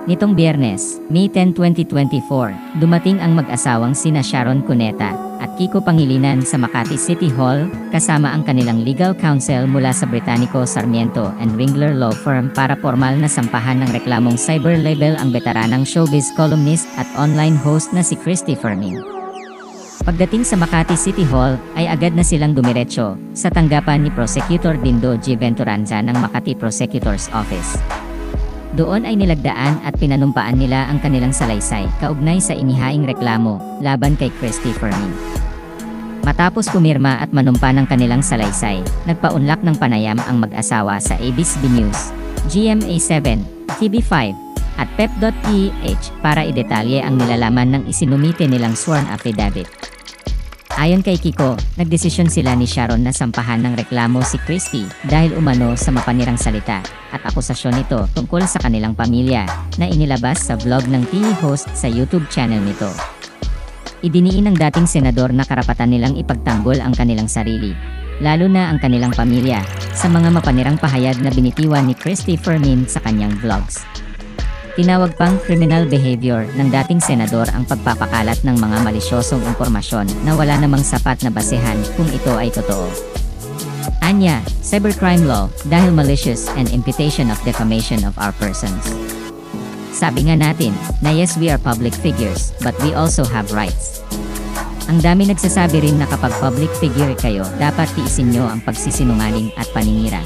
Nitong Biyernes, May 10, 2024, dumating ang mag-asawang sina Sharon Cuneta at Kiko Pangilinan sa Makati City Hall, kasama ang kanilang legal counsel mula sa Británico Sarmiento and Ringler Law Firm para formal na sampahan ng reklamong cyber libel ang veteranang showbiz columnist at online host na si Christy Fermin. Pagdating sa Makati City Hall, ay agad na silang dumiretso sa tanggapan ni Prosecutor Dindo G. Venturanza ng Makati Prosecutor's Office. Doon ay nilagdaan at pinanumpaan nila ang kanilang salaysay kaugnay sa inihaing reklamo laban kay Christy Fermin. Matapos pumirma at manumpa ng kanilang salaysay, nagpaunlak ng panayam ang mag-asawa sa ABCB News, GMA7, TV5, at Pep.ph para idetalye ang nilalaman ng isinumite nilang sworn affidavit. Ayon kay Kiko, nagdesisyon sila ni Sharon na sampahan ng reklamo si Christy dahil umano sa mapanirang salita at akusasyon nito tungkol sa kanilang pamilya na inilabas sa vlog ng TV host sa YouTube channel nito. Idiniin ng dating senador na karapatan nilang ipagtanggol ang kanilang sarili, lalo na ang kanilang pamilya, sa mga mapanirang pahayag na binitiwan ni Christy Fermin sa kanyang vlogs. Tinawag pang criminal behavior ng dating senador ang pagpapakalat ng mga malisyosong impormasyon na wala namang sapat na basehan kung ito ay totoo. Anya, cybercrime law dahil malicious and imputation of defamation of our persons. Sabi nga natin na yes, we are public figures but we also have rights. Ang dami nagsasabi rin na kapag public figure kayo, dapat tiisin nyo ang pagsisinungaling at paninira.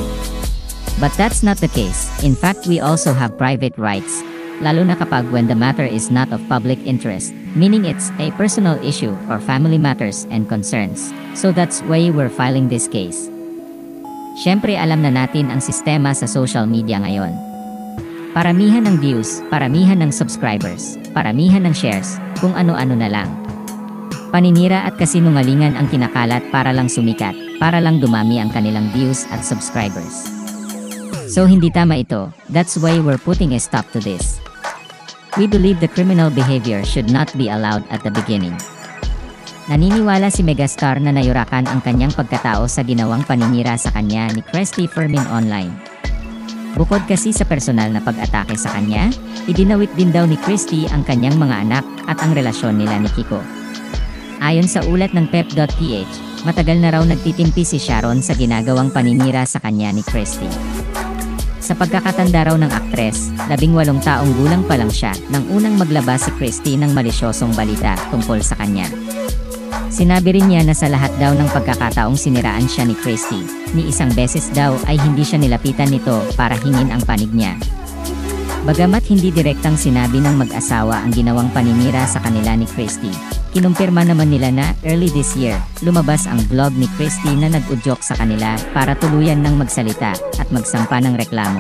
But that's not the case. In fact, we also have private rights. Lalo na kapag when the matter is not of public interest, meaning it's a personal issue or family matters and concerns. So that's why we're filing this case. Syempre alam na natin ang sistema sa social media ngayon. Paramihan ng views, paramihan ng subscribers, paramihan ng shares, kung ano-ano na lang. Paninira at kasinungalingan ang kinakalat para lang sumikat, para lang dumami ang kanilang views at subscribers. So hindi tama ito, that's why we're putting a stop to this. We believe the criminal behavior should not be allowed at the beginning. Naniniwala si megastar na nayurakan ang kanyang pagkatao sa ginawang paninira sa kanya ni Christy Fermin online. Bukod kasi sa personal na pag-atake sa kanya, idinawit din daw ni Christy ang kanyang mga anak at ang relasyon nila ni Kiko. Ayon sa ulat ng Pep.ph, matagal na raw nagtitimpi si Sharon sa ginagawang paninira sa kanya ni Christy. Sa pagkakatanda raw ng aktres, 18 taong gulang pa lang siya nang unang maglabas si Christy ng malisyosong balita tungkol sa kanya. Sinabi rin niya na sa lahat daw ng pagkakataong siniraan siya ni Christy, ni isang beses daw ay hindi siya nilapitan nito para hingin ang panig niya. Bagamat hindi direktang sinabi ng mag-asawa ang ginawang paninira sa kanila ni Christy, kinumpirma naman nila na early this year, lumabas ang vlog ni Christy na nag-udyok sa kanila para tuluyan ng magsalita at magsampa ng reklamo.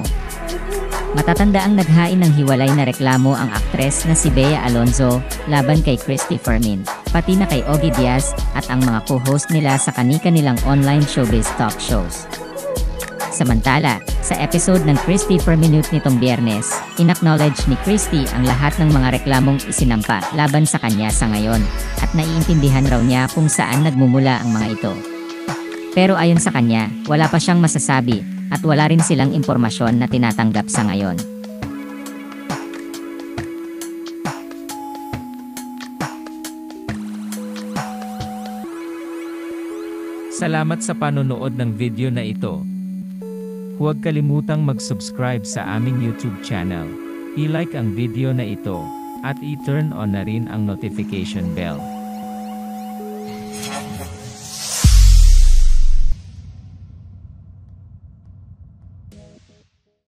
Matatanda ang naghain ng hiwalay na reklamo ang aktres na si Bea Alonzo laban kay Christy Fermin, pati na kay Ogie Diaz at ang mga co-host nila sa kani-kanilang online showbiz talk shows. Samantala, sa episode ng Christy Fermin nitong Biyernes, inacknowledge ni Christy ang lahat ng mga reklamong isinampa laban sa kanya sa ngayon, at naiintindihan raw niya kung saan nagmumula ang mga ito. Pero ayon sa kanya, wala pa siyang masasabi, at wala rin silang impormasyon na tinatanggap sa ngayon. Salamat sa panonood ng video na ito. Huwag kalimutang mag-subscribe sa aming YouTube channel, i-like ang video na ito, at i-turn on na rin ang notification bell.